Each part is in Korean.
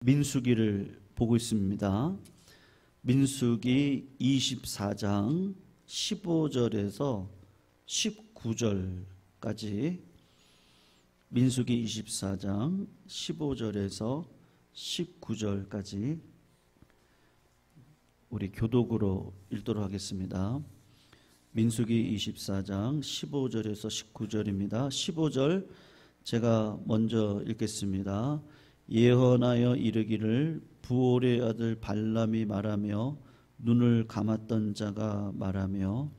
민수기를 보고 있습니다. 민수기 24장 15절에서 19절까지, 민수기 24장 15절에서 19절까지 우리 교독으로 읽도록 하겠습니다. 민수기 24장 15절에서 19절입니다. 15절 제가 먼저 읽겠습니다. 예언하여 이르기를 부올의 아들 발람이 말하며 눈을 감았던 자가 말하며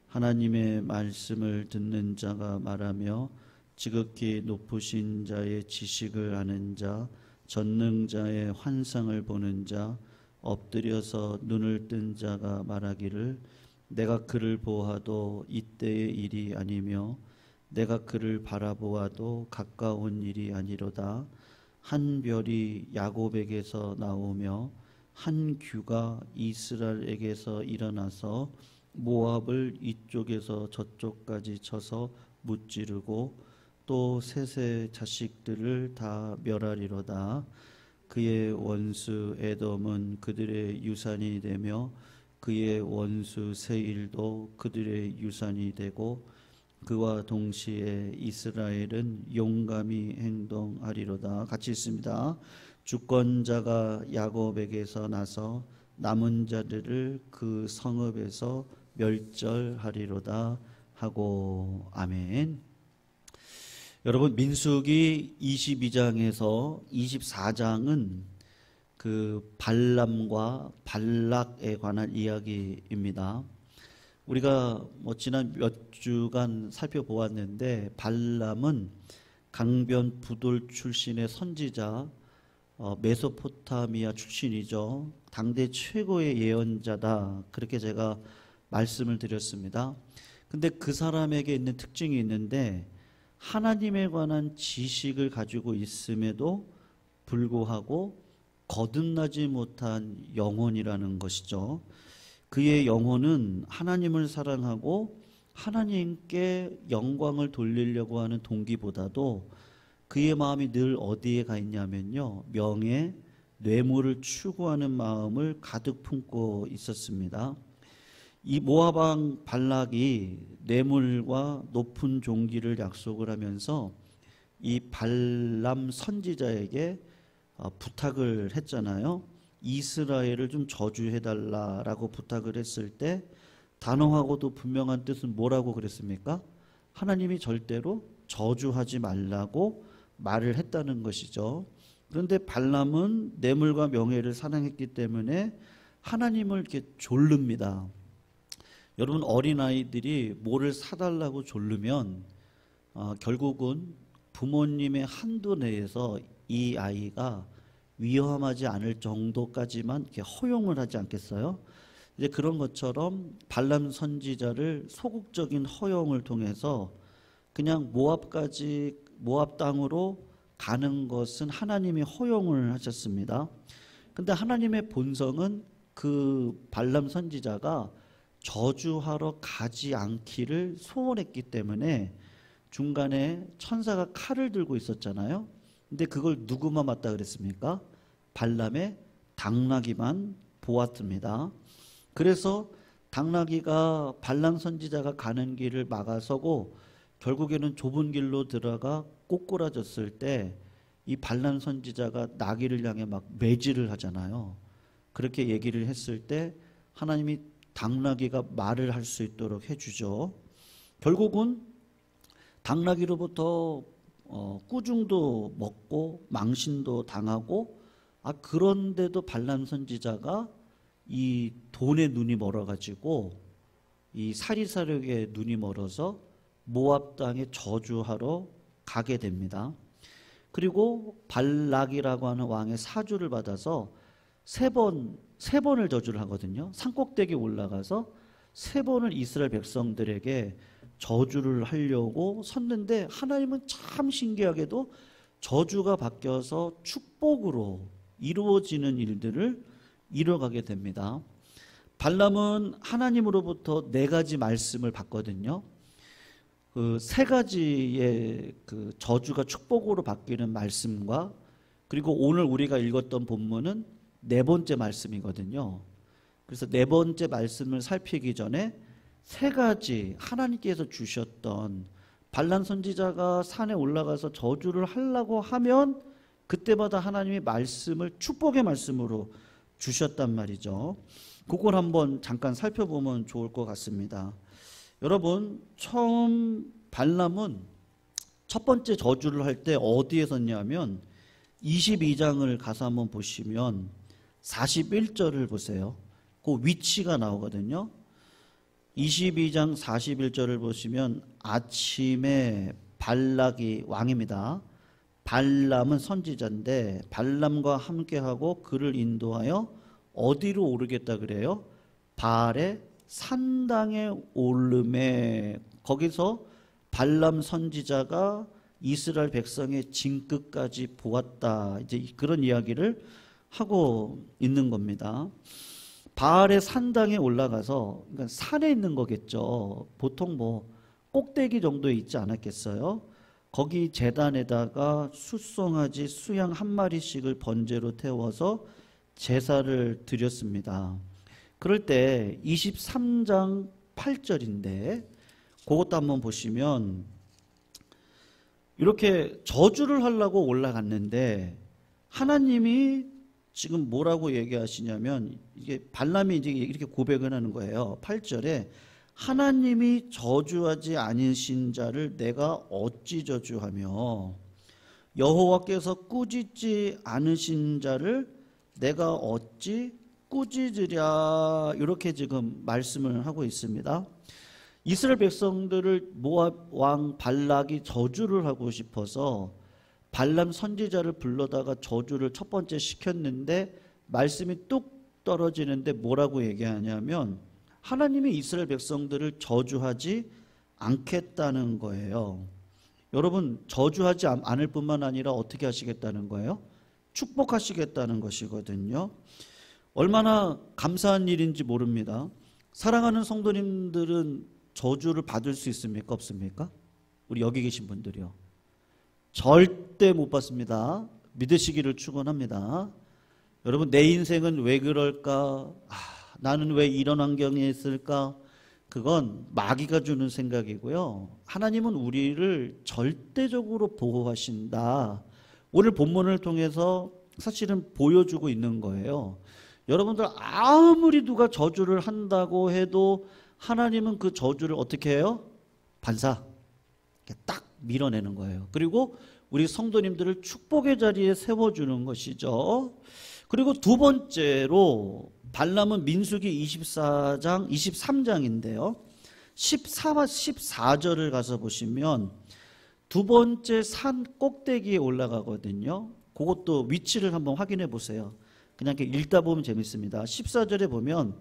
하나님의 말씀을 듣는 자가 말하며 지극히 높으신 자의 지식을 아는 자, 전능자의 환상을 보는 자, 엎드려서 눈을 뜬 자가 말하기를 내가 그를 보아도 이때의 일이 아니며 내가 그를 바라보아도 가까운 일이 아니로다. 한 별이 야곱에게서 나오며 한 규가 이스라엘에게서 일어나서 모압을 이쪽에서 저쪽까지 쳐서 무찌르고 또 셋의 자식들을 다 멸하리로다. 그의 원수 에돔은 그들의 유산이 되며 그의 원수 세일도 그들의 유산이 되고 그와 동시에 이스라엘은 용감히 행동하리로다. 같이 있습니다. 주권자가 야곱에게서 나서 남은 자들을 그 성읍에서 멸절하리로다 하고. 아멘. 여러분, 민수기 22장에서 24장은 그 발람과 발락에 관한 이야기입니다. 우리가 지난 몇 주간 살펴보았는데 발람은 강변 부돌 출신의 선지자, 메소포타미아 출신이죠. 당대 최고의 예언자다, 그렇게 제가 말씀을 드렸습니다. 근데 그 사람에게 있는 특징이 있는데 하나님에 관한 지식을 가지고 있음에도 불구하고 거듭나지 못한 영혼이라는 것이죠. 그의 영혼은 하나님을 사랑하고 하나님께 영광을 돌리려고 하는 동기보다도 그의 마음이 늘 어디에 가 있냐면요, 명예, 뇌물을 추구하는 마음을 가득 품고 있었습니다. 이 모압 왕 발락이 뇌물과 높은 종기를 약속을 하면서 이 발람 선지자에게 부탁을 했잖아요. 이스라엘을 좀 저주해달라라고 부탁을 했을 때 단호하고도 분명한 뜻은 뭐라고 그랬습니까? 하나님이 절대로 저주하지 말라고 말을 했다는 것이죠. 그런데 발람은 뇌물과 명예를 사랑했기 때문에 하나님을 이렇게 졸릅니다. 여러분, 어린아이들이 뭐를 사달라고 졸르면 결국은 부모님의 한도 내에서 이 아이가 위험하지 않을 정도까지만 이렇게 허용을 하지 않겠어요? 이제 그런 것처럼 발람 선지자를 소극적인 허용을 통해서 그냥 모압 땅으로 가는 것은 하나님이 허용을 하셨습니다. 근데 하나님의 본성은 그 발람 선지자가 저주하러 가지 않기를 소원했기 때문에 중간에 천사가 칼을 들고 있었잖아요. 근데 그걸 누구만 봤다 그랬습니까? 발람의 당나귀만 보았습니다. 그래서 당나귀가 발람 선지자가 가는 길을 막아서고 결국에는 좁은 길로 들어가 꼬꾸라졌을 때 이 발람 선지자가 나귀를 향해 막 매질을 하잖아요. 그렇게 얘기를 했을 때 하나님이 당나귀가 말을 할 수 있도록 해주죠. 결국은 당나귀로부터 꾸중도 먹고 망신도 당하고, 그런데도 발람 선지자가 이 돈에 눈이 멀어가지고 이 사리사욕에 눈이 멀어서 모압 땅에 저주하러 가게 됩니다. 그리고 발락이라고 하는 왕의 사주를 받아서 세 번을 저주를 하거든요. 산꼭대기에 올라가서 3번을 이스라엘 백성들에게 저주를 하려고 섰는데 하나님은 참 신기하게도 저주가 바뀌어서 축복으로 이루어지는 일들을 이뤄가게 됩니다. 발람은 하나님으로부터 4가지 말씀을 받거든요. 그 3가지의 그 저주가 축복으로 바뀌는 말씀과 그리고 오늘 우리가 읽었던 본문은 네 번째 말씀이거든요. 그래서 네 번째 말씀을 살피기 전에 세 가지 하나님께서 주셨던, 발람 선지자가 산에 올라가서 저주를 하려고 하면 그때마다 하나님이 말씀을 축복의 말씀으로 주셨단 말이죠. 그걸 한번 잠깐 살펴보면 좋을 것 같습니다. 여러분, 처음 발람은 첫 번째 저주를 할 때 어디에 섰냐면 22장을 가서 한번 보시면 41절을 보세요. 그 위치가 나오거든요. 22장 41절을 보시면 아침에 발락이 왕입니다. 발람은 선지자인데 발람과 함께하고 그를 인도하여 어디로 오르겠다 그래요? 바알의 산당에 오르매. 거기서 발람 선지자가 이스라엘 백성의 징끝까지 보았다. 이제 그런 이야기를 하고 있는 겁니다. 바알의 산당에 올라가서, 그러니까 산에 있는 거겠죠. 보통 뭐 꼭대기 정도에 있지 않았겠어요? 거기 제단에다가 숫송아지 수양 한 마리씩을 번제로 태워서 제사를 드렸습니다. 그럴 때 23장 8절인데 그것도 한번 보시면 이렇게 저주를 하려고 올라갔는데 하나님이 지금 뭐라고 얘기하시냐면, 이게 발람이 이제 이렇게 고백을 하는 거예요. 8절에 하나님이 저주하지 않으신 자를 내가 어찌 저주하며 여호와께서 꾸짖지 않으신 자를 내가 어찌 꾸짖으랴. 이렇게 지금 말씀을 하고 있습니다. 이스라엘 백성들을 모압 왕 발락이 저주를 하고 싶어서 발람 선지자를 불러다가 저주를 첫 번째 시켰는데 말씀이 뚝 떨어지는데 뭐라고 얘기하냐면 하나님이 이스라엘 백성들을 저주하지 않겠다는 거예요. 여러분, 저주하지 않을 뿐만 아니라 어떻게 하시겠다는 거예요? 축복하시겠다는 것이거든요. 얼마나 감사한 일인지 모릅니다. 사랑하는 성도님들은 저주를 받을 수 있습니까? 없습니까? 우리 여기 계신 분들이요. 절대 못 받습니다. 믿으시기를 축원합니다. 여러분, 내 인생은 왜 그럴까? 나는 왜 이런 환경에 있을까? 그건 마귀가 주는 생각이고요. 하나님은 우리를 절대적으로 보호하신다. 오늘 본문을 통해서 사실은 보여주고 있는 거예요. 여러분들, 아무리 누가 저주를 한다고 해도 하나님은 그 저주를 어떻게 해요? 반사, 딱 밀어내는 거예요. 그리고 우리 성도님들을 축복의 자리에 세워주는 것이죠. 그리고 두 번째로 발람은 민수기 23장인데요. 14와 14절을 가서 보시면 두 번째 산 꼭대기에 올라가거든요. 그것도 위치를 한번 확인해 보세요. 그냥 이렇게 읽다 보면 재밌습니다. 14절에 보면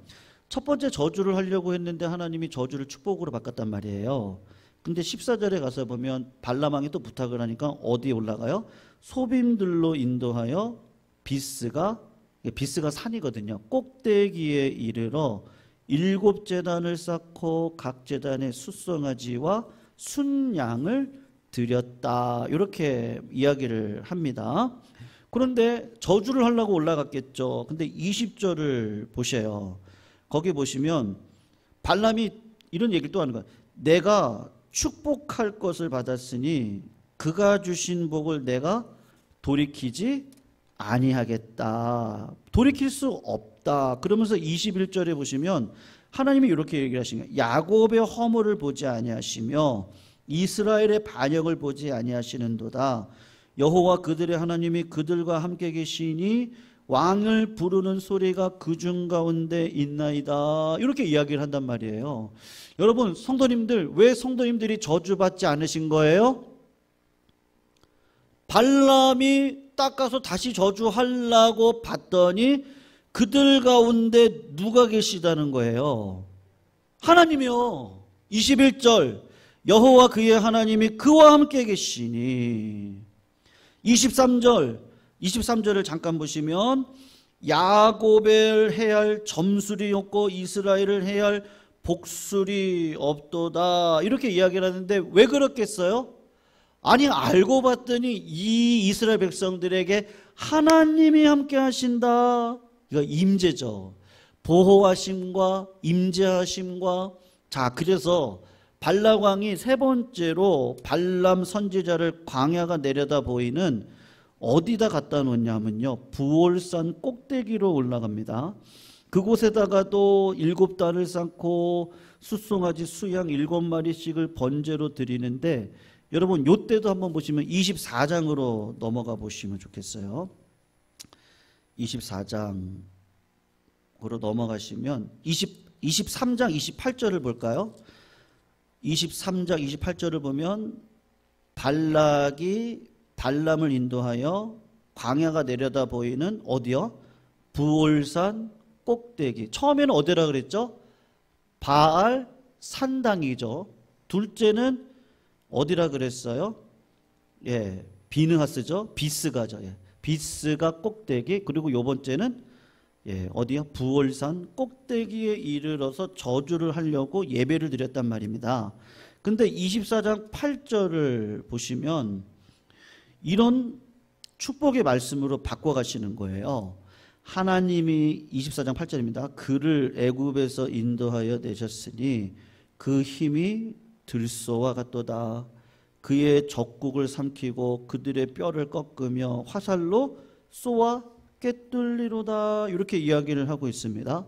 첫 번째 저주를 하려고 했는데 하나님이 저주를 축복으로 바꿨단 말이에요. 근데 14절에 가서 보면 발람왕이 또 부탁을 하니까 어디에 올라가요? 소빔들로 인도하여 비스가 산이거든요. 꼭대기에 이르러 7제단을 쌓고 각 제단에 숫송아지와 순양을 드렸다. 이렇게 이야기를 합니다. 그런데 저주를 하려고 올라갔겠죠. 근데 20절을 보세요. 거기 보시면 발람이 이런 얘기를 또 하는 거예요. 내가 축복할 것을 받았으니 그가 주신 복을 내가 돌이키지 아니하겠다. 돌이킬 수 없다. 그러면서 21절에 보시면 하나님이 이렇게 얘기를 하시는 거예요. 야곱의 허물을 보지 아니하시며 이스라엘의 반역을 보지 아니하시는도다. 여호와 그들의 하나님이 그들과 함께 계시니 왕을 부르는 소리가 그중 가운데 있나이다. 이렇게 이야기를 한단 말이에요. 여러분, 성도님들, 왜 성도님들이 저주받지 않으신 거예요? 발람이 닦아서 다시 저주하려고 봤더니 그들 가운데 누가 계시다는 거예요? 하나님이요. 21절, 여호와 그의 하나님이 그와 함께 계시니. 23절을 잠깐 보시면 야곱을 해야 할 점술이 없고 이스라엘을 해야 할 복술이 없도다. 이렇게 이야기를 하는데 왜 그렇겠어요? 아니 알고 봤더니 이 이스라엘 백성들에게 하나님이 함께 하신다. 이거 임재죠. 보호하심과 임재하심과. 자, 그래서 발락 왕이 세 번째로 발람 선지자를 광야가 내려다 보이는 어디다 갖다 놓냐면요, 부올산 꼭대기로 올라갑니다. 그곳에다가도 7단을 쌓고 숫송아지 수양 7마리씩을 번제로 드리는데, 여러분 요때도 한번 보시면 24장으로 넘어가 보시면 좋겠어요. 24장으로 넘어가시면 23장 28절을 볼까요? 23장 28절을 보면 발락이 발람을 인도하여 광야가 내려다 보이는 어디요? 부올산 꼭대기. 처음에는 어디라 그랬죠? 바알 산당이죠. 둘째는 어디라 그랬어요? 예, 비느하스죠. 비스가죠. 예, 비스가 꼭대기. 그리고 요 번째는 예, 어디요? 부올산 꼭대기에 이르러서 저주를 하려고 예배를 드렸단 말입니다. 근데 24장 8절을 보시면 이런 축복의 말씀으로 바꿔가시는 거예요. 하나님이 24장 8절입니다. 그를 애굽에서 인도하여 내셨으니 그 힘이 들소와 같도다. 그의 적국을 삼키고 그들의 뼈를 꺾으며 화살로 쏘아 꿰뚫리로다. 이렇게 이야기를 하고 있습니다.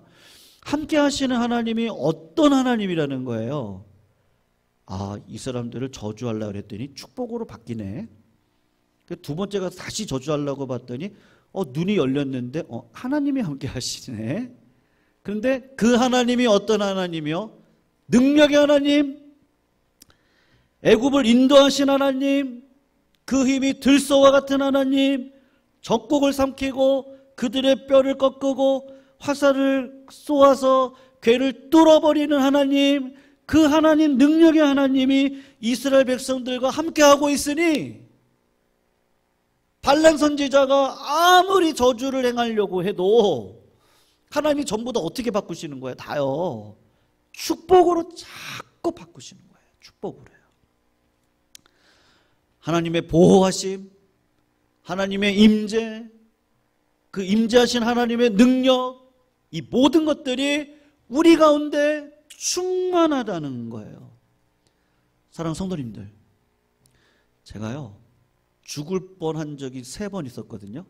함께 하시는 하나님이 어떤 하나님이라는 거예요. 아, 이 사람들을 저주하려고 그랬더니 축복으로 바뀌네. 두 번째가 다시 저주하려고 봤더니 눈이 열렸는데 하나님이 함께 하시네. 그런데 그 하나님이 어떤 하나님이요? 능력의 하나님, 애굽을 인도하신 하나님, 그 힘이 들소와 같은 하나님, 적국을 삼키고 그들의 뼈를 꺾고 화살을 쏘아서 괴를 뚫어버리는 하나님, 그 하나님, 능력의 하나님이 이스라엘 백성들과 함께하고 있으니 발람 선지자가 아무리 저주를 행하려고 해도 하나님이 전부 다 어떻게 바꾸시는 거예요? 다요, 축복으로 자꾸 바꾸시는 거예요. 축복으로요. 하나님의 보호하심, 하나님의 임재, 그 임재하신 하나님의 능력, 이 모든 것들이 우리 가운데 충만하다는 거예요. 사랑하는 성도님들, 제가요 죽을 뻔한 적이 3번 있었거든요.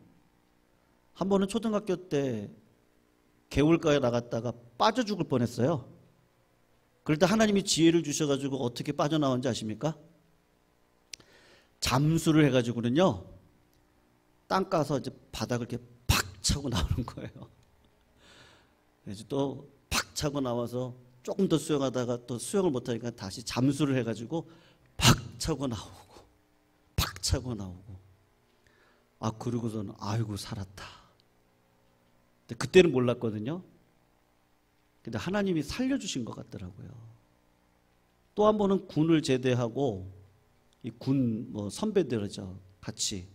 한 번은 초등학교 때 개울가에 나갔다가 빠져 죽을 뻔했어요. 그럴 때 하나님이 지혜를 주셔가지고 어떻게 빠져나온지 아십니까? 잠수를 해가지고는요 땅 까서 이제 바닥을 이렇게 팍 차고 나오는 거예요. 그래서 또 팍 차고 나와서 조금 더 수영하다가 또 수영을 못하니까 다시 잠수를 해가지고 팍 차고 나오고 팍 차고 나오고. 아, 그러고서는 아이고 살았다. 근데 그때는 몰랐거든요. 근데 하나님이 살려주신 것 같더라고요. 또 한 번은 군을 제대하고 이 군 선배들이죠, 같이.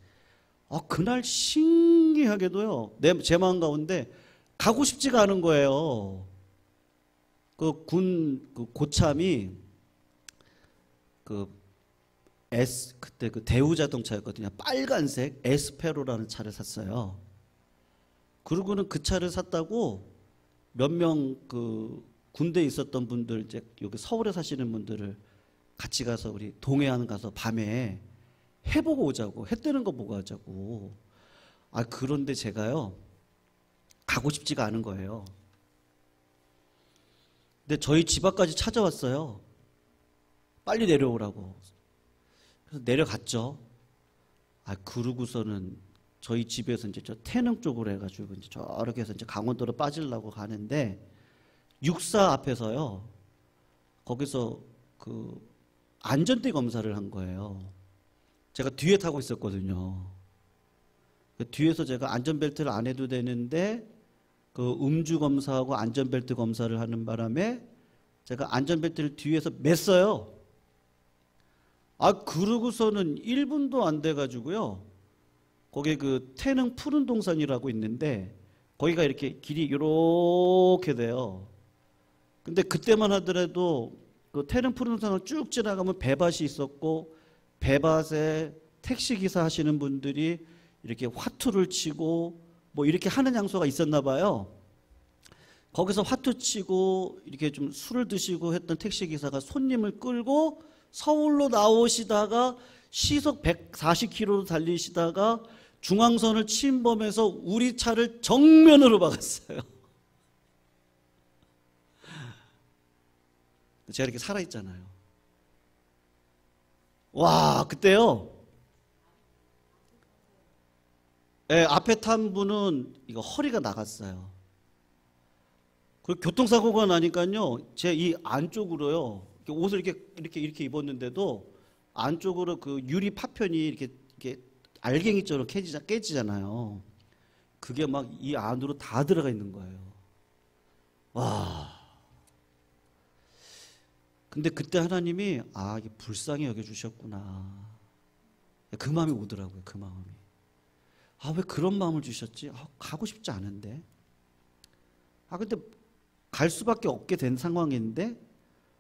그날 신기하게도요 제 마음 가운데 가고 싶지가 않은 거예요. 그 군 고참이 그때 그 대우자동차였거든요. 빨간색 에스페로라는 차를 샀어요. 그러고는 그 차를 샀다고 몇 명 군대에 있었던 분들, 이제 여기 서울에 사시는 분들을 같이 가서 우리 동해안 가서 밤에 해보고 오자고, 해 뜨는 거 보고 하자고. 그런데 제가요 가고 싶지가 않은 거예요. 근데 저희 집 앞까지 찾아왔어요. 빨리 내려오라고. 그래서 내려갔죠. 그러고서는 저희 집에서 이제 저 태릉 쪽으로 해가지고 이제 저렇게 해서 이제 강원도로 빠지려고 가는데 육사 앞에서요, 거기서 안전띠 검사를 한 거예요. 제가 뒤에 타고 있었거든요. 뒤에서 제가 안전벨트를 안 해도 되는데 음주 검사하고 안전벨트 검사를 하는 바람에 제가 안전벨트를 뒤에서 맸어요. 그러고서는 1분도 안 돼가지고요, 거기 태릉 푸른 동산이라고 있는데 거기가 이렇게 길이 이렇게 돼요. 근데 그때만 하더라도 태릉 푸른 동산을 쭉 지나가면 배밭이 있었고 배밭에 택시기사 하시는 분들이 이렇게 화투를 치고 뭐 이렇게 하는 장소가 있었나 봐요. 거기서 화투 치고 이렇게 좀 술을 드시고 했던 택시기사가 손님을 끌고 서울로 나오시다가 시속 140km로 달리시다가 중앙선을 침범해서 우리 차를 정면으로 박았어요. 제가 이렇게 살아있잖아요. 와, 그때요. 앞에 탄 분은 이거 허리가 나갔어요. 그리고 교통사고가 나니까요, 제 이 안쪽으로요, 옷을 이렇게 입었는데도 안쪽으로 그 유리 파편이 이렇게 알갱이처럼 깨지잖아요. 그게 막 이 안으로 다 들어가 있는 거예요. 와. 근데 그때 하나님이 이게 불쌍히 여겨주셨구나. 그 마음이 오더라고요. 그 마음이. 왜 그런 마음을 주셨지? 가고 싶지 않은데. 근데 갈 수밖에 없게 된 상황인데,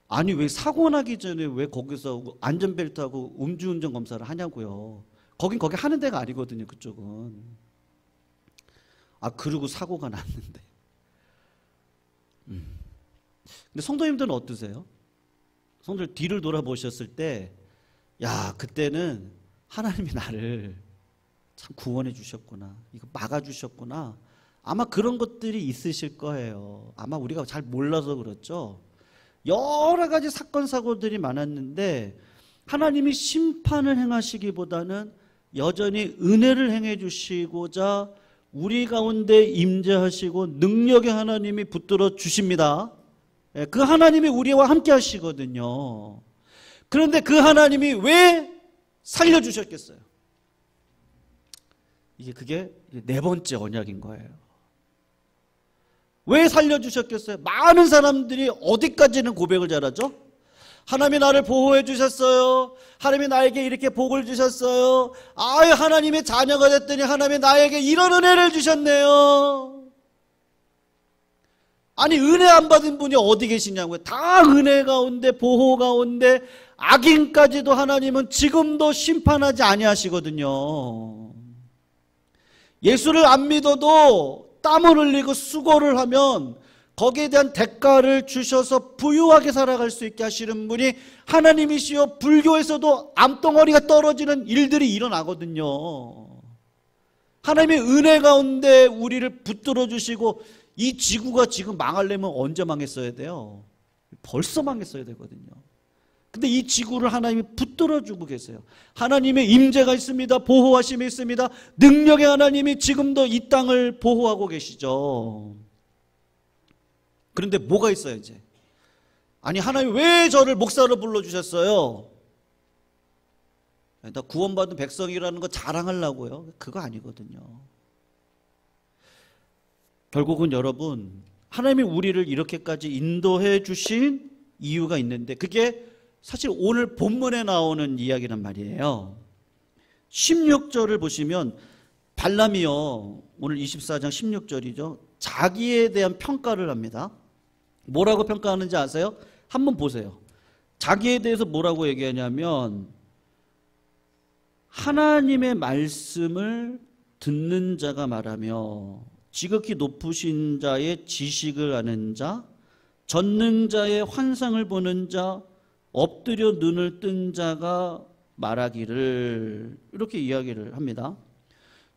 아니 왜 사고 나기 전에 왜 거기서 안전벨트하고 음주운전 검사를 하냐고요. 거기 하는 데가 아니거든요. 그쪽은. 그러고 사고가 났는데. 근데 성도님들은 어떠세요? 성도들 뒤를 돌아보셨을 때, 그때는 하나님이 나를 참 구원해 주셨구나. 이거 막아 주셨구나. 아마 그런 것들이 있으실 거예요. 아마 우리가 잘 몰라서 그렇죠. 여러 가지 사건 사고들이 많았는데 하나님이 심판을 행하시기보다는 여전히 은혜를 행해 주시고자 우리 가운데 임재하시고 능력의 하나님이 붙들어 주십니다. 그 하나님이 우리와 함께 하시거든요. 그런데 그 하나님이 왜 살려주셨겠어요? 그게 네 번째 언약인 거예요. 왜 살려주셨겠어요? 많은 사람들이 어디까지는 고백을 잘하죠? 하나님이 나를 보호해 주셨어요. 하나님이 나에게 이렇게 복을 주셨어요. 하나님의 자녀가 됐더니 하나님이 나에게 이런 은혜를 주셨네요. 아니 은혜 안 받은 분이 어디 계시냐고요. 다 은혜 가운데 보호 가운데 악인까지도 하나님은 지금도 심판하지 아니하시거든요. 예수를 안 믿어도 땀을 흘리고 수고를 하면 거기에 대한 대가를 주셔서 부유하게 살아갈 수 있게 하시는 분이 하나님이시여, 불교에서도 암덩어리가 떨어지는 일들이 일어나거든요. 하나님의 은혜 가운데 우리를 붙들어 주시고, 이 지구가 지금 망하려면 언제 망했어야 돼요? 벌써 망했어야 되거든요. 근데 이 지구를 하나님이 붙들어 주고 계세요. 하나님의 임재가 있습니다. 보호하심이 있습니다. 능력의 하나님이 지금도 이 땅을 보호하고 계시죠. 그런데 뭐가 있어요 이제? 아니 하나님 왜 저를 목사로 불러주셨어요? 나 구원받은 백성이라는 거 자랑하려고요? 그거 아니거든요. 결국은 여러분, 하나님이 우리를 이렇게까지 인도해 주신 이유가 있는데, 그게 사실 오늘 본문에 나오는 이야기란 말이에요. 16절을 보시면 발람이요, 오늘 24장 16절이죠. 자기에 대한 평가를 합니다. 뭐라고 평가하는지 아세요? 한번 보세요. 자기에 대해서 뭐라고 얘기하냐면, 하나님의 말씀을 듣는 자가 말하며 지극히 높으신 자의 지식을 아는 자, 전능자의 환상을 보는 자, 엎드려 눈을 뜬 자가 말하기를, 이렇게 이야기를 합니다.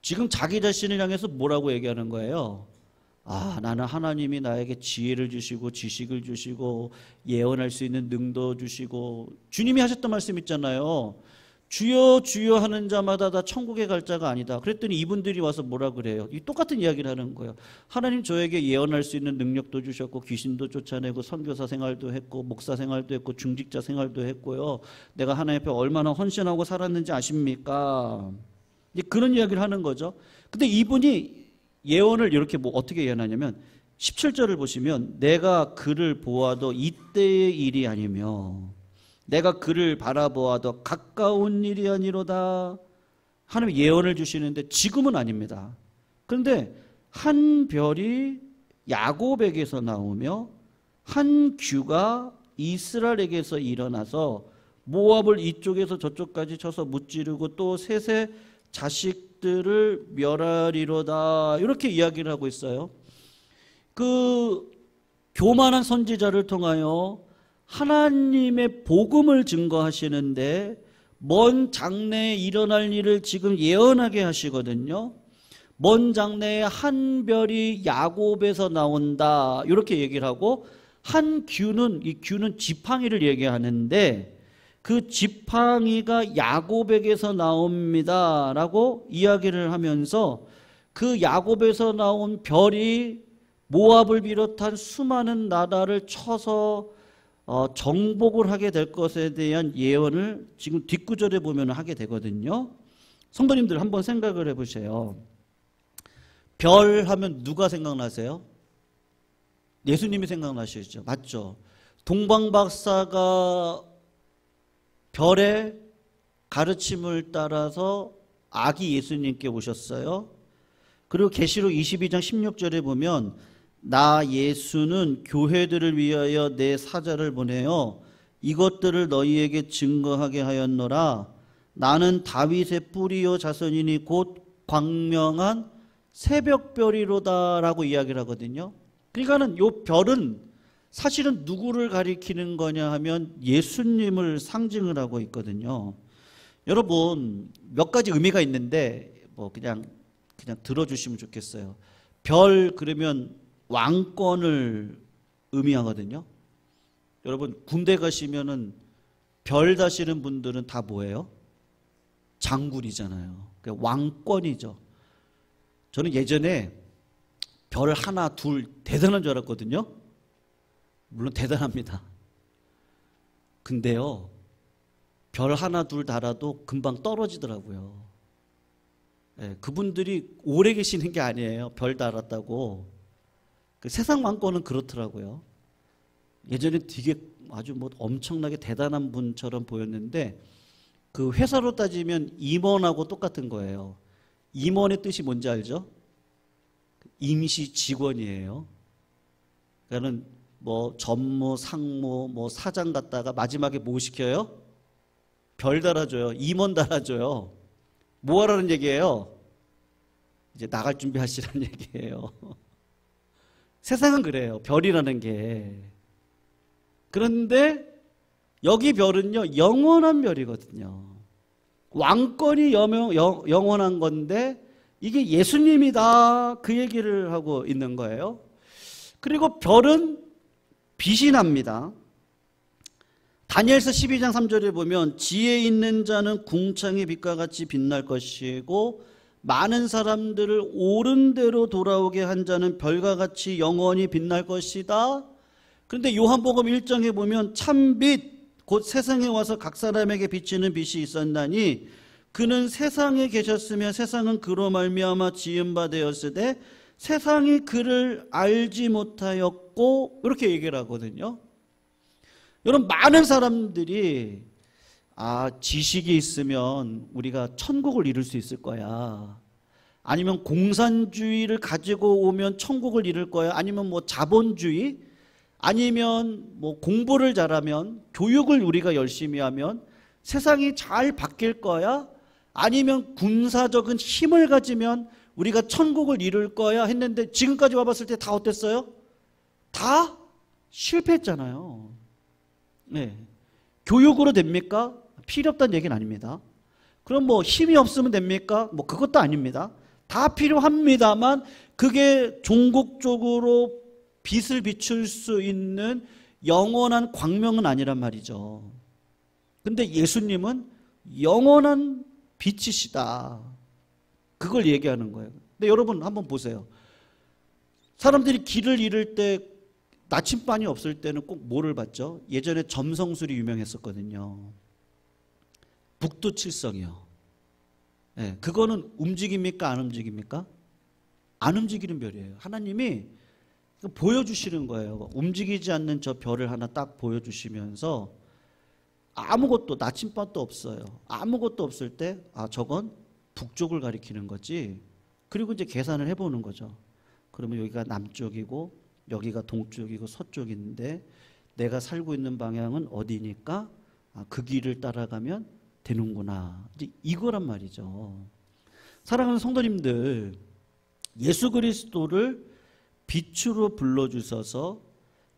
지금 자기 자신을 향해서 뭐라고 얘기하는 거예요? 나는 하나님이 나에게 지혜를 주시고 지식을 주시고 예언할 수 있는 능도 주시고, 주님이 하셨던 말씀 있잖아요. 주여 주여 하는 자마다 다 천국에 갈 자가 아니다. 그랬더니 이분들이 와서 뭐라 그래요? 이 똑같은 이야기를 하는 거예요. 하나님 저에게 예언할 수 있는 능력도 주셨고 귀신도 쫓아내고 선교사 생활도 했고 목사 생활도 했고 중직자 생활도 했고요. 내가 하나님 앞에 얼마나 헌신하고 살았는지 아십니까? 이제 그런 이야기를 하는 거죠. 근데 이분이 예언을 이렇게 어떻게 예언하냐면 17절을 보시면, 내가 그를 보아도 이때의 일이 아니며 내가 그를 바라보아도 가까운 일이 아니로다. 하나님 예언을 주시는데 지금은 아닙니다. 그런데 한 별이 야곱에게서 나오며 한 규가 이스라엘에게서 일어나서 모압을 이쪽에서 저쪽까지 쳐서 무찌르고 또 셋의 자식들을 멸하리로다. 이렇게 이야기를 하고 있어요. 그 교만한 선지자를 통하여 하나님의 복음을 증거하시는데 먼 장래에 일어날 일을 지금 예언하게 하시거든요. 먼 장래에 한 별이 야곱에서 나온다. 이렇게 얘기를 하고 한 규는, 이 규는 지팡이를 얘기하는데 그 지팡이가 야곱에게서 나옵니다 라고 이야기를 하면서 그 야곱에서 나온 별이 모압을 비롯한 수많은 나라를 쳐서 정복을 하게 될 것에 대한 예언을 지금 뒷구절에 보면 하게 되거든요. 성도님들 한번 생각을 해보세요. 별 하면 누가 생각나세요? 예수님이 생각나시죠? 맞죠? 동방박사가 별의 가르침을 따라서 아기 예수님께 오셨어요. 그리고 계시록 22장 16절에 보면 나 예수는 교회들을 위하여 내 사자를 보내어 이것들을 너희에게 증거하게 하였노라. 나는 다윗의 뿌리요 자손이니 곧 광명한 새벽별이로다 라고 이야기를 하거든요. 그러니까는 요 별은 사실은 누구를 가리키는 거냐 하면 예수님을 상징을 하고 있거든요. 여러분 몇 가지 의미가 있는데 뭐 그냥 들어주시면 좋겠어요. 별 그러면 왕권을 의미하거든요. 여러분 군대 가시면은 별 다시는 분들은 다 뭐예요? 장군이잖아요. 그러니까 왕권이죠. 저는 예전에 별 하나 둘 대단한 줄 알았거든요. 물론 대단합니다. 근데요 별 하나 둘 달아도 금방 떨어지더라고요. 네, 그분들이 오래 계시는 게 아니에요. 별 달았다고. 그 세상 왕권은 그렇더라고요. 예전에 되게 아주 뭐 엄청나게 대단한 분처럼 보였는데 그 회사로 따지면 임원하고 똑같은 거예요. 임원의 뜻이 뭔지 알죠? 임시 직원이에요. 그러니까는 뭐 전무, 상무, 뭐 사장 갔다가 마지막에 뭐 시켜요? 별 달아줘요. 임원 달아줘요. 뭐 하라는 얘기예요? 이제 나갈 준비하시라는 얘기예요. 세상은 그래요. 별이라는 게. 그런데 여기 별은요 영원한 별이거든요. 왕권이 영원한 건데 이게 예수님이다 그 얘기를 하고 있는 거예요. 그리고 별은 빛이 납니다. 다니엘서 12장 3절에 보면 지혜 있는 자는 궁창의 빛과 같이 빛날 것이고 많은 사람들을 옳은 대로 돌아오게 한 자는 별과 같이 영원히 빛날 것이다. 그런데 요한복음 1장에 보면 참빛 곧 세상에 와서 각 사람에게 비치는 빛이 있었나니 그는 세상에 계셨으며 세상은 그로 말미암아 지은 바 되었으되 세상이 그를 알지 못하였고 이렇게 얘기를 하거든요. 여러분 많은 사람들이 지식이 있으면 우리가 천국을 이룰 수 있을 거야. 아니면 공산주의를 가지고 오면 천국을 이룰 거야. 아니면 뭐 자본주의, 아니면 뭐 공부를 잘하면, 교육을 우리가 열심히 하면 세상이 잘 바뀔 거야. 아니면 군사적인 힘을 가지면 우리가 천국을 이룰 거야 했는데 지금까지 와봤을 때 다 어땠어요? 다 실패했잖아요. 네. 교육으로 됩니까? 필요 없다는 얘기는 아닙니다. 그럼 뭐 힘이 없으면 됩니까? 뭐 그것도 아닙니다. 다 필요합니다만 그게 종국적으로 빛을 비출 수 있는 영원한 광명은 아니란 말이죠. 근데 예수님은 영원한 빛이시다. 그걸 얘기하는 거예요. 근데 여러분 한번 보세요. 사람들이 길을 잃을 때 나침반이 없을 때는 꼭 뭐를 봤죠? 예전에 점성술이 유명했었거든요. 북두칠성이요. 네, 그거는 움직입니까? 안 움직입니까? 안 움직이는 별이에요. 하나님이 보여주시는 거예요. 움직이지 않는 저 별을 하나 딱 보여주시면서 아무것도 나침반도 없어요. 아무것도 없을 때 저건 북쪽을 가리키는 거지. 그리고 이제 계산을 해보는 거죠. 그러면 여기가 남쪽이고 여기가 동쪽이고 서쪽인데 내가 살고 있는 방향은 어디니까 그 길을 따라가면 되는구나. 이제 이거란 말이죠. 사랑하는 성도님들, 예수 그리스도를 빛으로 불러주셔서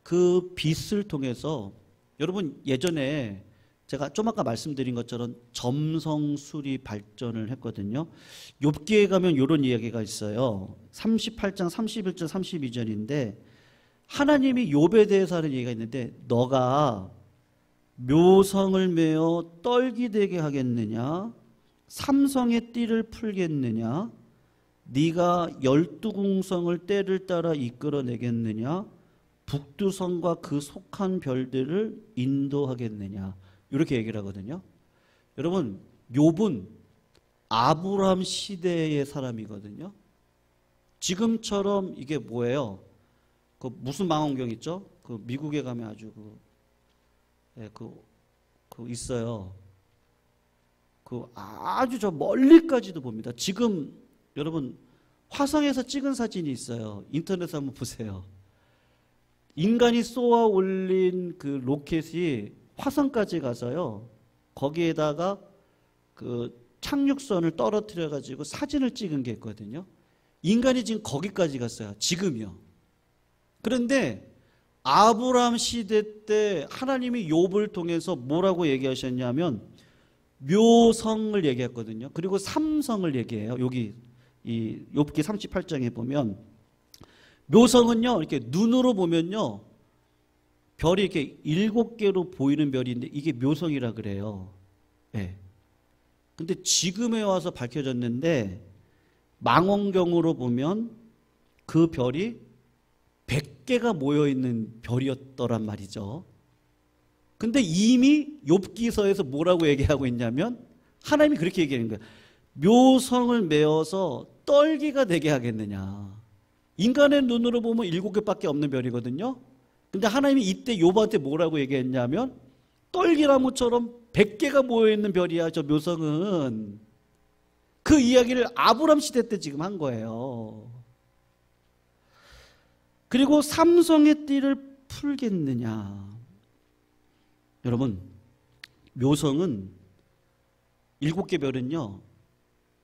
그 빛을 통해서, 여러분 예전에 제가 좀 아까 말씀드린 것처럼 점성술이 발전을 했거든요. 욥기에 가면 이런 이야기가 있어요. 38장 31절 32절인데 하나님이 욥에 대해서 하는 얘기가 있는데, 너가 묘성을 메어 떨기 되게 하겠느냐, 삼성의 띠를 풀겠느냐, 네가 12궁성을 때를 따라 이끌어내겠느냐, 북두성과 그 속한 별들을 인도하겠느냐, 이렇게 얘기를 하거든요. 여러분, 욥은 아브라함 시대의 사람이거든요. 지금처럼 이게 뭐예요? 그 무슨 망원경 있죠? 그 미국에 가면 아주 그 있어요. 그 아주 저 멀리까지도 봅니다. 지금 여러분 화성에서 찍은 사진이 있어요. 인터넷에 한번 보세요. 인간이 쏘아 올린 그 로켓이 화성까지 가서요, 거기에다가 그 착륙선을 떨어뜨려 가지고 사진을 찍은 게 있거든요. 인간이 지금 거기까지 갔어요. 지금이요. 그런데 아브라함 시대 때 하나님이 욥을 통해서 뭐라고 얘기하셨냐면 묘성을 얘기했거든요. 그리고 삼성을 얘기해요. 여기 이 욥기 38장에 보면 묘성은요, 이렇게 눈으로 보면요, 별이 이렇게 7개로 보이는 별인데 이게 묘성이라 그래요. 네. 근데 지금에 와서 밝혀졌는데 망원경으로 보면 그 별이 100개가 모여있는 별이었더란 말이죠. 근데 이미 욥기서에서 뭐라고 얘기하고 있냐면 하나님이 그렇게 얘기하는 거예요. 묘성을 메어서 떨기가 되게 하겠느냐. 인간의 눈으로 보면 7개밖에 없는 별이거든요. 근데 하나님이 이때 욥한테 뭐라고 얘기했냐면 떨기나무처럼 100개가 모여있는 별이야, 저 묘성은. 그 이야기를 아브람 시대 때 지금 한 거예요. 그리고 삼성의 띠를 풀겠느냐. 여러분, 묘성은 7개 별은요,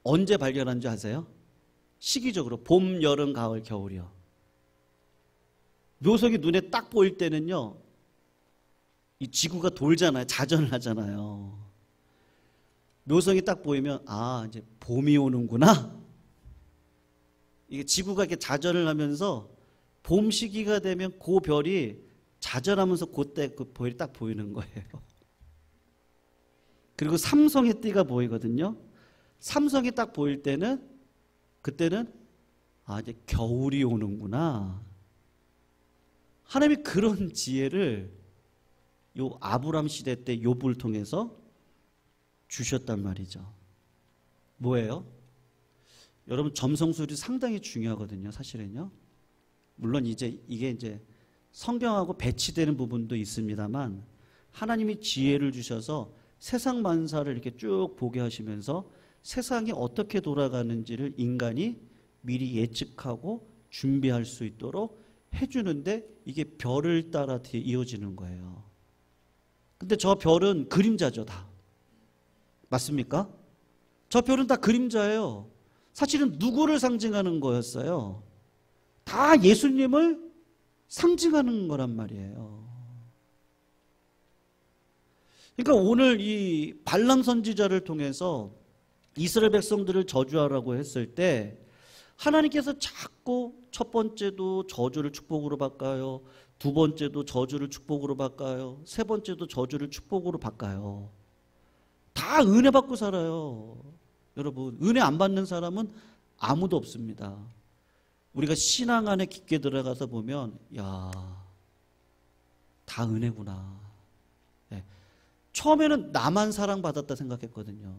언제 발견한지 아세요? 시기적으로 봄, 여름, 가을, 겨울이요. 묘성이 눈에 딱 보일 때는요, 이 지구가 돌잖아요. 자전을 하잖아요. 묘성이 딱 보이면 이제 봄이 오는구나. 이게 지구가 이렇게 자전을 하면서 봄 시기가 되면 그 별이 자전하면서 그때 그 별이 딱 보이는 거예요. 그리고 삼성의 띠가 보이거든요. 삼성이 딱 보일 때는 그때는 이제 겨울이 오는구나. 하나님이 그런 지혜를 요 아브람 시대 때 욥을 통해서 주셨단 말이죠. 뭐예요? 여러분, 점성술이 상당히 중요하거든요, 사실은요. 물론 이게 이제 성경하고 배치되는 부분도 있습니다만 하나님이 지혜를 주셔서 세상 만사를 이렇게 쭉 보게 하시면서 세상이 어떻게 돌아가는지를 인간이 미리 예측하고 준비할 수 있도록 해주는데 이게 별을 따라 뒤에 이어지는 거예요. 근데 저 별은 그림자죠, 다. 맞습니까? 저 별은 다 그림자예요. 사실은 누구를 상징하는 거였어요? 다 예수님을 상징하는 거란 말이에요. 그러니까 오늘 이 발람 선지자를 통해서 이스라엘 백성들을 저주하라고 했을 때 하나님께서 자꾸 첫 번째도 저주를 축복으로 바꿔요. 두 번째도 저주를 축복으로 바꿔요. 세 번째도 저주를 축복으로 바꿔요. 다 은혜 받고 살아요. 여러분, 은혜 안 받는 사람은 아무도 없습니다. 우리가 신앙 안에 깊게 들어가서 보면 다 은혜구나. 네. 처음에는 나만 사랑받았다 생각했거든요.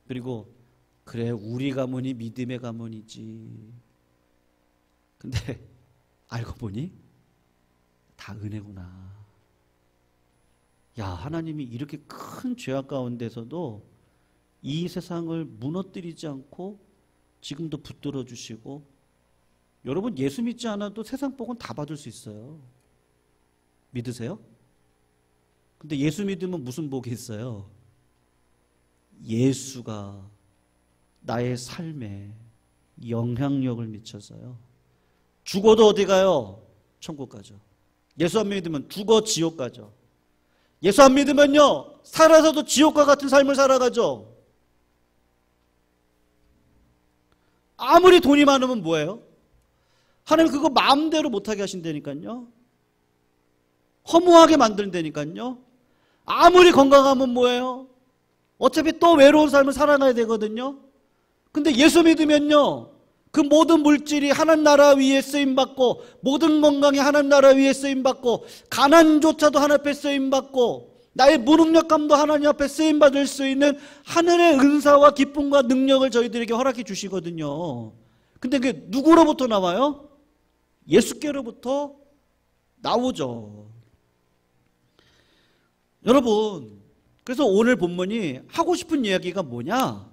그리고 그래, 우리 가문이 믿음의 가문이지. 근데 알고 보니 다 은혜구나. 하나님이 이렇게 큰 죄악 가운데서도 이 세상을 무너뜨리지 않고 지금도 붙들어 주시고, 여러분 예수 믿지 않아도 세상 복은 다 받을 수 있어요. 믿으세요? 근데 예수 믿으면 무슨 복이 있어요? 예수가 나의 삶에 영향력을 미쳐서요. 죽어도 어디 가요? 천국 가죠. 예수 안 믿으면 죽어 지옥 가죠. 예수 안 믿으면요, 살아서도 지옥과 같은 삶을 살아가죠. 아무리 돈이 많으면 뭐예요? 하나님 그거 마음대로 못하게 하신다니까요. 허무하게 만든다니까요. 아무리 건강하면 뭐예요? 어차피 또 외로운 삶을 살아가야 되거든요. 근데 예수 믿으면요, 그 모든 물질이 하나님 나라 위에 쓰임받고, 모든 건강이 하나님 나라 위에 쓰임받고, 가난조차도 하나님 앞에 쓰임받고, 나의 무능력감도 하나님 앞에 쓰임받을 수 있는 하늘의 은사와 기쁨과 능력을 저희들에게 허락해 주시거든요. 근데 그게 누구로부터 나와요? 예수께로부터 나오죠. 여러분, 그래서 오늘 본문이 하고 싶은 이야기가 뭐냐?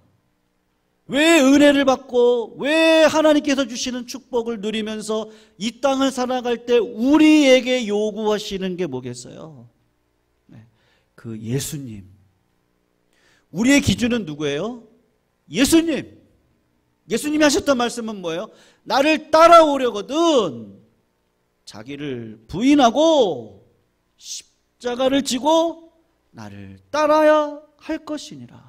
왜 은혜를 받고 왜 하나님께서 주시는 축복을 누리면서 이 땅을 살아갈 때 우리에게 요구하시는 게 뭐겠어요? 그 예수님. 우리의 기준은 누구예요? 예수님. 예수님이 하셨던 말씀은 뭐예요? 나를 따라오려거든 자기를 부인하고 십자가를 지고 나를 따라야 할 것이니라.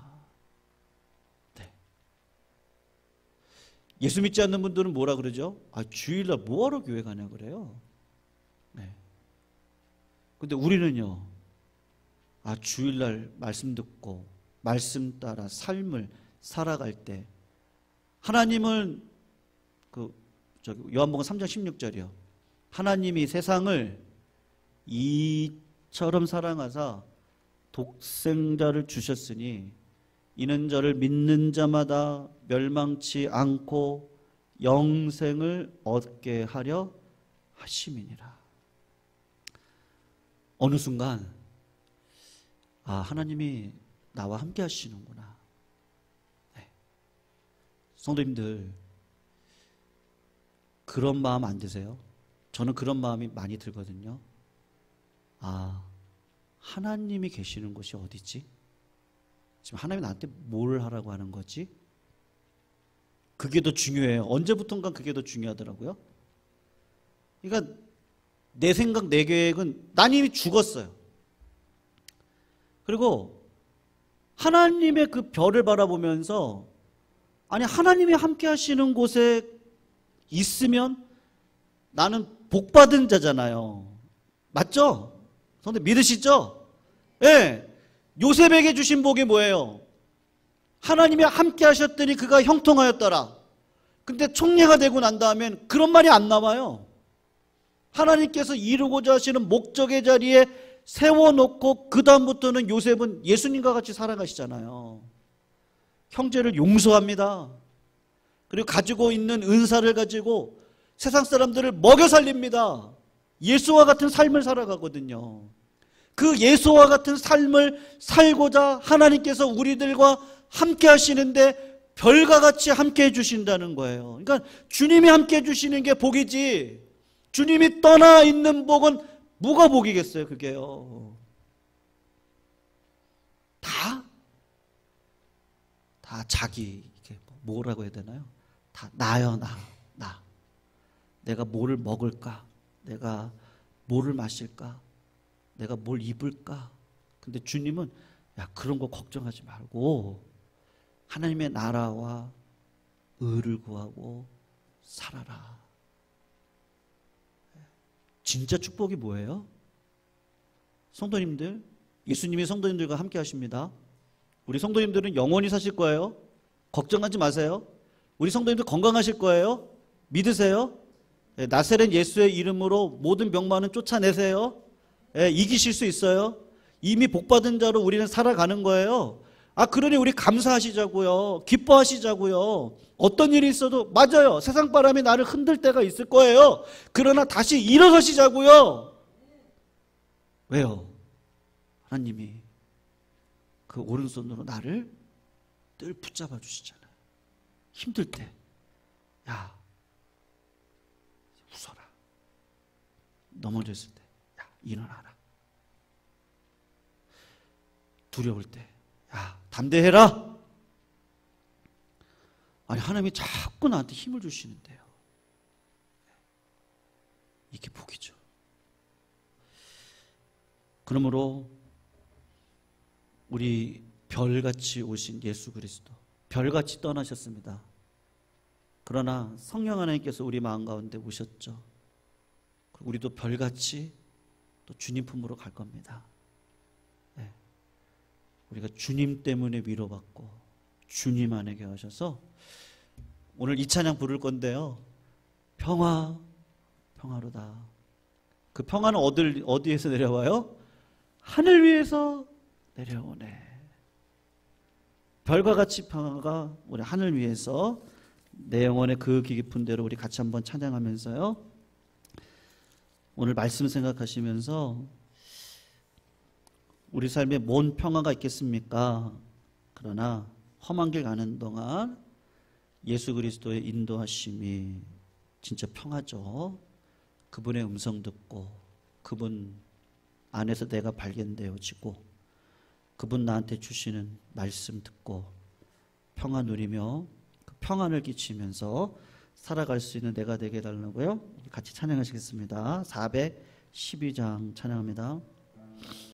예수 믿지 않는 분들은 뭐라 그러죠? 주일날 뭐하러 교회 가냐 그래요. 네. 근데 우리는요, 주일날 말씀 듣고 말씀 따라 삶을 살아갈 때 하나님은 요한복음 3장 16절이요. 하나님이 세상을 이처럼 사랑하사 독생자를 주셨으니 이는 저를 믿는 자마다 멸망치 않고 영생을 얻게 하려 하심이니라. 어느 순간 하나님이 나와 함께 하시는구나. 네. 성도님들 그런 마음 안 드세요? 저는 그런 마음이 많이 들거든요. 하나님이 계시는 곳이 어디지? 지금 하나님이 나한테 뭘 하라고 하는 거지? 그게 더 중요해요. 언제부턴가 그게 더 중요하더라고요. 그러니까 내 생각, 내 계획은 난 이미 죽었어요. 그리고 하나님의 그 별을 바라보면서 하나님이 함께 하시는 곳에 있으면 나는 복받은 자잖아요. 맞죠? 성도 믿으시죠? 예. 요셉에게 주신 복이 뭐예요? 하나님이 함께 하셨더니 그가 형통하였더라. 근데 총리가 되고 난 다음엔 그런 말이 안 나와요. 하나님께서 이루고자 하시는 목적의 자리에 세워놓고 그 다음부터는 요셉은 예수님과 같이 살아가시잖아요. 형제를 용서합니다. 그리고 가지고 있는 은사를 가지고 세상 사람들을 먹여 살립니다. 예수와 같은 삶을 살아가거든요. 그 예수와 같은 삶을 살고자 하나님께서 우리들과 함께 하시는데 별과 같이 함께 해주신다는 거예요. 그러니까 주님이 함께 해주시는 게 복이지, 주님이 떠나 있는 복은 뭐가 복이겠어요, 그게요. 다 자기, 뭐라고 해야 되나요? 다 나요, 나. 내가 뭐를 먹을까? 내가 뭐를 마실까? 내가 뭘 입을까? 근데 주님은 그런 거 걱정하지 말고 하나님의 나라와 의를 구하고 살아라. 진짜 축복이 뭐예요? 성도님들, 예수님이 성도님들과 함께 하십니다. 우리 성도님들은 영원히 사실 거예요. 걱정하지 마세요. 우리 성도님들 건강하실 거예요. 믿으세요. 나사렛 예수의 이름으로 모든 병만은 쫓아내세요. 이기실 수 있어요. 이미 복받은 자로 우리는 살아가는 거예요. 그러니 우리 감사하시자고요. 기뻐하시자고요. 어떤 일이 있어도 맞아요. 세상 바람이 나를 흔들 때가 있을 거예요. 그러나 다시 일어서시자고요. 왜요? 하나님이 그 오른손으로 나를 늘 붙잡아 주시잖아요. 힘들 때 웃어라. 넘어졌을 때 일어나라. 두려울 때, 야, 담대해라. 아니, 하나님이 자꾸 나한테 힘을 주시는데요. 이게 복이죠. 그러므로 우리 별같이 오신 예수 그리스도, 별같이 떠나셨습니다. 그러나 성령 하나님께서 우리 마음 가운데 오셨죠. 우리도 별같이 또 주님 품으로 갈 겁니다. 네. 우리가 주님 때문에 위로받고 주님 안에 계셔서 오늘 이 찬양 부를 건데요. 평화, 평화로다. 그 평화는 어디에서 내려와요? 하늘 위에서 내려오네. 별과 같이 평화가 우리 하늘 위에서 내 영혼의 그 깊은 데로 우리 같이 한번 찬양하면서요. 오늘 말씀 생각하시면서 우리 삶에 뭔 평화가 있겠습니까? 그러나 험한 길 가는 동안 예수 그리스도의 인도하심이 진짜 평화죠. 그분의 음성 듣고 그분 안에서 내가 발견되어지고 그분 나한테 주시는 말씀 듣고 평화 누리며 그 평안을 끼치면서 살아갈 수 있는 내가 되게 해달라고요. 같이 찬양하시겠습니다. 412장 찬양합니다.